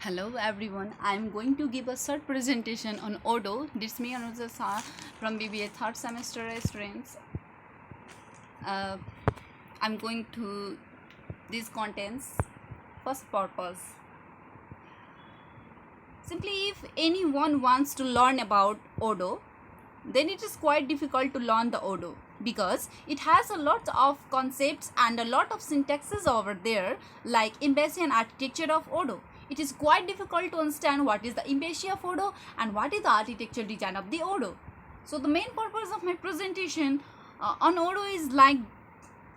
Hello everyone, I am going to give a short presentation on Odoo. This is me Anuja Shah from BBA third semester students. Uh, I'm going to these contents. First purpose. Simply if anyone wants to learn about Odoo, then it is quite difficult to learn the Odoo because it has a lot of concepts and a lot of syntaxes over there like embassy and architecture of Odoo. It is quite difficult to understand what is the embassy of Odoo and what is the architecture design of the Odoo. So the main purpose of my presentation on Odoo is like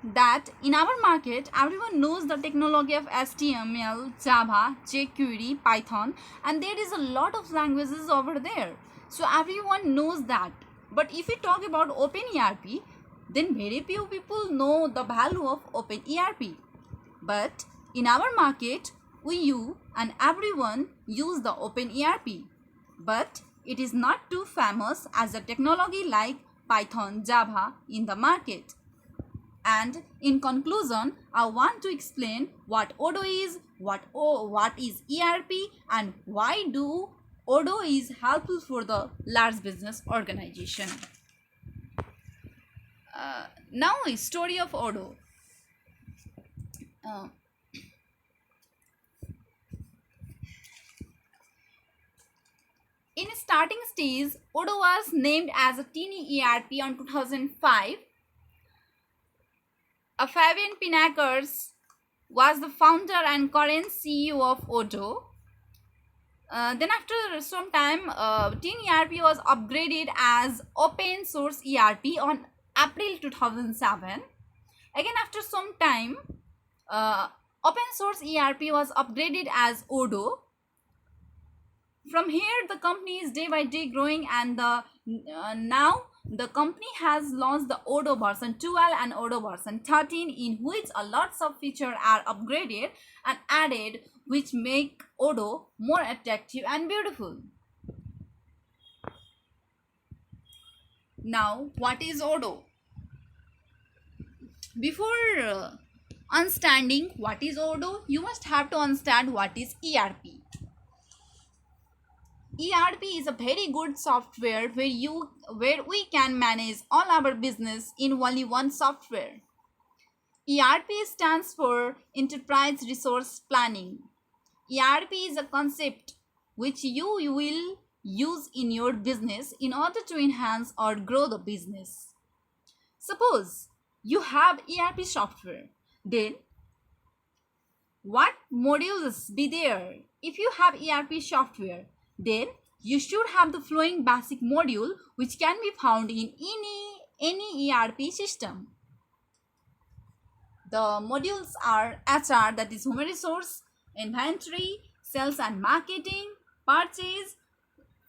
that in our market everyone knows the technology of HTML, Java, jQuery, Python, and there is a lot of languages over there. So everyone knows that. But if we talk about OpenERP, then very few people know the value of OpenERP. But in our market, you and everyone use the OpenERP. But it is not too famous as a technology like Python, Java in the market. And in conclusion, I want to explain what Odoo is, what is ERP, and why do Odoo is helpful for the large business organization. Now, a story of Odoo. Uh, in starting stage, Odoo was named as a teeny ERP on 2005. Fabian Pinakers was the founder and current CEO of Odoo. Then after some time, Teen ERP was upgraded as open source ERP on April 2007. Again after some time, open source ERP was upgraded as Odoo. From here, the company is day by day growing, and now the company has launched the Odoo version 12 and Odoo version 13, in which a lots of features are upgraded and added, which make Odoo more attractive and beautiful. Now, what is Odoo? Before understanding what is Odoo, you must have to understand what is ERP. ERP is a very good software where we can manage all our business in only one software. ERP stands for Enterprise Resource Planning. ERP is a concept which you will use in your business in order to enhance or grow the business. Suppose you have ERP software, then what modules be there? If you have ERP software, then you should have the following basic module which can be found in any ERP system. The modules are HR, that is human resource, inventory, sales and marketing, purchase,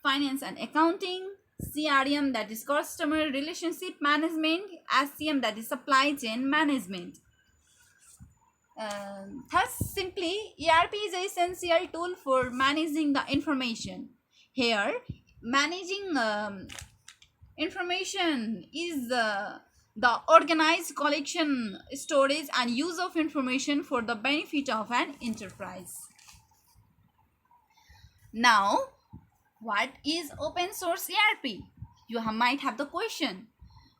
finance and accounting, CRM, that is customer relationship management, SCM, that is supply chain management. Thus, simply, ERP is an essential tool for managing the information. Here, managing information is the organized collection, storage, and use of information for the benefit of an enterprise. Now, what is open source ERP? You might have the question.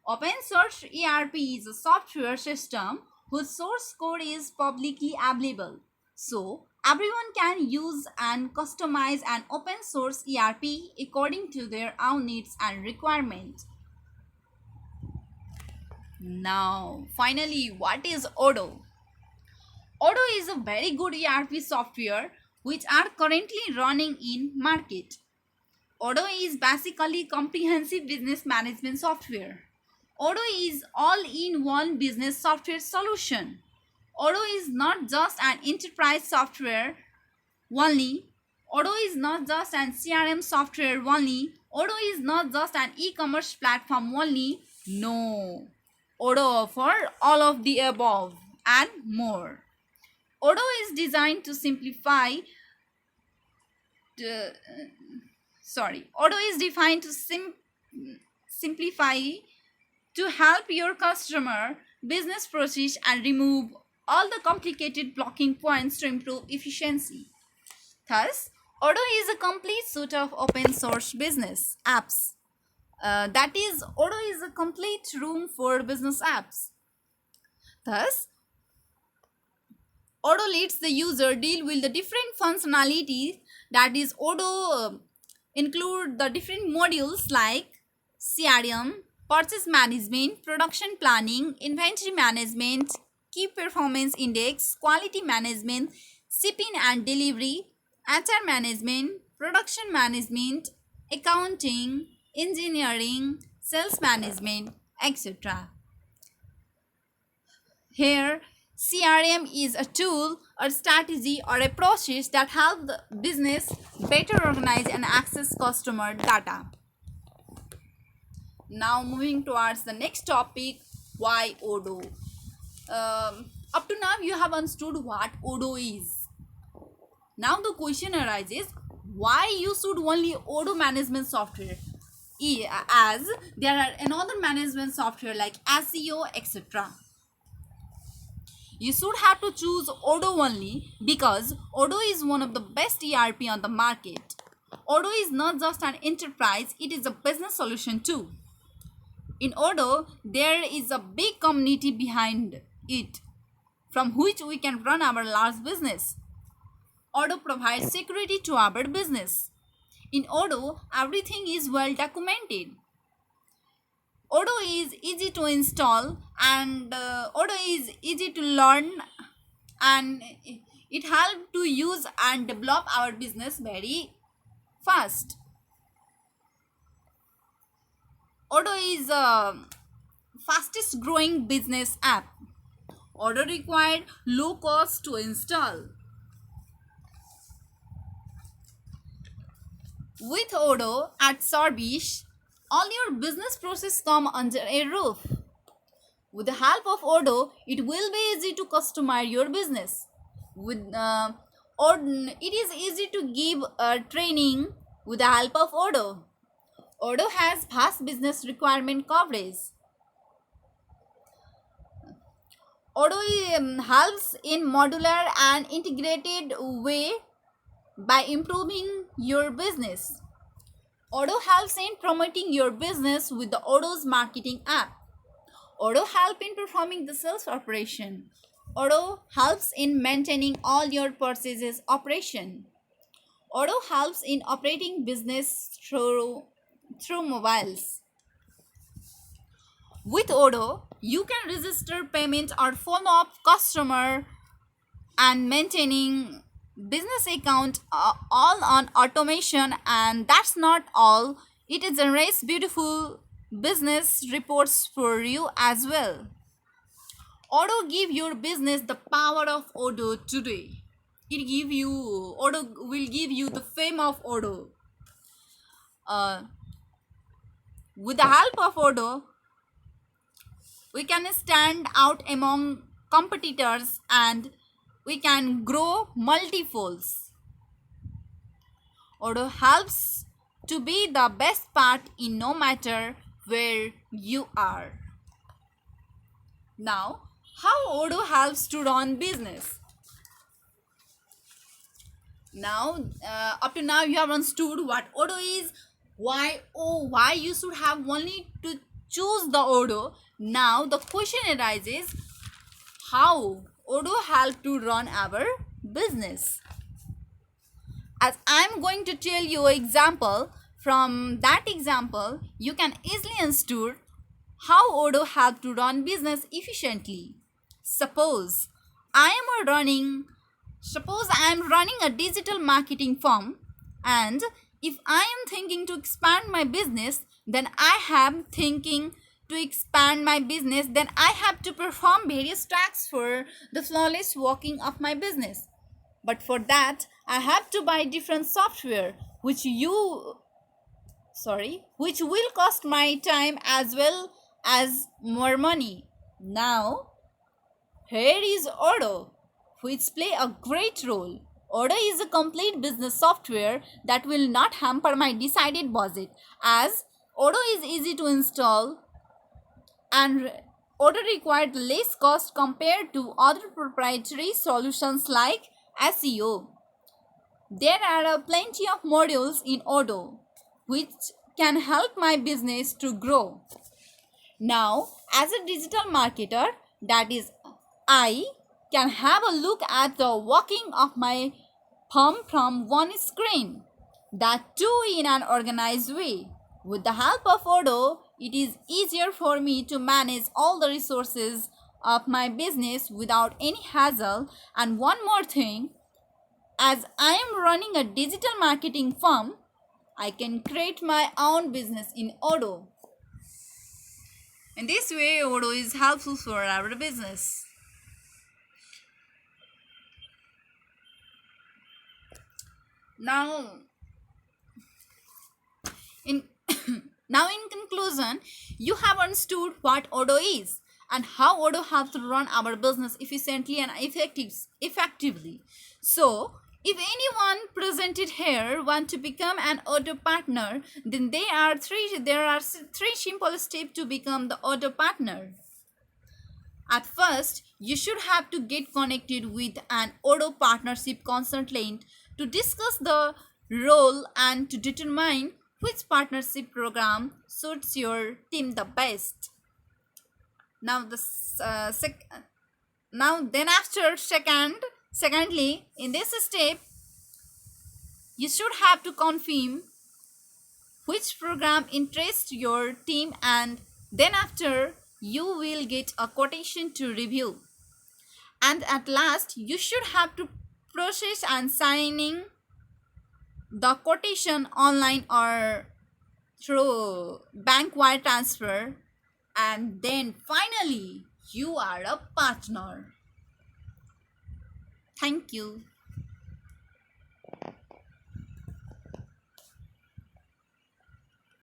Open source ERP is a software system whose source code is publicly available. So, everyone can use and customize an open source ERP according to their own needs and requirements. Now, finally, what is Odoo? Odoo is a very good ERP software which are currently running in market. Odoo is basically comprehensive business management software. Odoo is all-in-one business software solution. Odoo is not just an enterprise software only. Odoo is not just an CRM software only. Odoo is not just an e-commerce platform only. No. Odoo offers all of the above and more. Odoo is designed to simplify Odoo is defined to simplify to help your customer business process and remove all the complicated blocking points to improve efficiency. Thus, Odoo is a complete suite of open source business apps. That is, Odoo is a complete room for business apps. Thus, Odoo lets the user deal with the different functionalities. That is, Odoo include the different modules like CRM, purchase management, production planning, inventory management, key performance index, quality management, shipping and delivery, HR management, production management, accounting, engineering, sales management, etc. Here, CRM is a tool or strategy or a process that helps the business better organize and access customer data. Now, moving towards the next topic, why Odoo? Up to now, you have understood what Odoo is. Now, the question arises, why you should only Odoo management software? As there are another management software like SEO, etc. You should have to choose Odoo only because Odoo is one of the best ERP on the market. Odoo is not just an enterprise, it is a business solution too. In Odoo, there is a big community behind it from which we can run our large business. Odoo provides security to our business. In Odoo, everything is well documented. Odoo is easy to install and Odoo is easy to learn, and it helps to use and develop our business very fast. Odoo is fastest growing business app. Odoo required low cost to install. With Odoo at Sorbish, all your business process come under a roof. With the help of Odoo, it will be easy to customize your business. It is easy to give training with the help of Odoo. Odoo has vast business requirement coverage. Odoo helps in modular and integrated way by improving your business. Odoo helps in promoting your business with the Odoo's marketing app. Odoo helps in performing the sales operation. Odoo helps in maintaining all your purchases operation. Odoo helps in operating business through mobiles. With Odoo, you can register payment or follow up customer and maintaining business account all on automation. And that's not all, it generates beautiful business reports for you as well. Odoo give your business the power of Odoo today. Odoo will give you the fame of Odoo. With the help of Odoo, we can stand out among competitors and we can grow multifolds. Odoo helps to be the best part in no matter where you are. Now, how Odoo helps to run business? Now, up to now you have understood what Odoo is, why you should have only to choose the Odoo. Now the question arises, how Odoo help to run our business? As I am going to tell you an example, from that example you can easily understand how Odoo help to run business efficiently. Suppose I am running a digital marketing firm, and if I am thinking to expand my business, then I have to perform various tasks for the flawless working of my business. But for that, I have to buy different software which will cost my time as well as more money. Now, here is Odoo, which play a great role. Odoo is a complete business software that will not hamper my decided budget, as Odoo is easy to install and Odoo required less cost compared to other proprietary solutions like SEO. There are plenty of modules in Odoo which can help my business to grow. Now, as a digital marketer, that is, I can have a look at the working of my firm from one screen, that too in an organized way. With the help of Odoo, it is easier for me to manage all the resources of my business without any hassle. And one more thing, as I am running a digital marketing firm, I can create my own business in Odoo. In this way, Odoo is helpful for our business. Now, in now in conclusion, you have understood what Odoo is and how Odoo helps to run our business efficiently and effectively. So, if anyone presented here want to become an Odoo partner, then there are three simple steps to become the Odoo partner. At first, you should have to get connected with an Odoo partnership consultant to discuss the role and to determine which partnership program suits your team the best. Now the now then after secondly, in this step, you should have to confirm which program interests your team, and then after you will get a quotation to review. And at last, you should have to process and signing the quotation online or through bank wire transfer, and then finally you are a partner. Thank you.